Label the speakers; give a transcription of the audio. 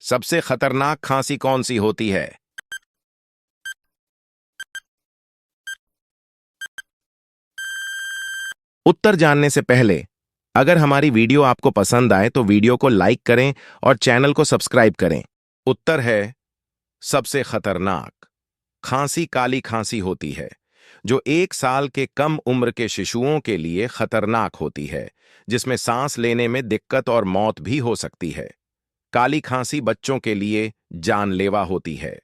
Speaker 1: सबसे खतरनाक खांसी कौन सी होती है? उत्तर जानने से पहले अगर हमारी वीडियो आपको पसंद आए तो वीडियो को लाइक करें और चैनल को सब्सक्राइब करें। उत्तर है सबसे खतरनाक खांसी काली खांसी होती है, जो 1 साल के कम उम्र के शिशुओं के लिए खतरनाक होती है, जिसमें सांस लेने में दिक्कत और मौत भी हो सकती है। काली खांसी बच्चों के लिए जानलेवा होती है।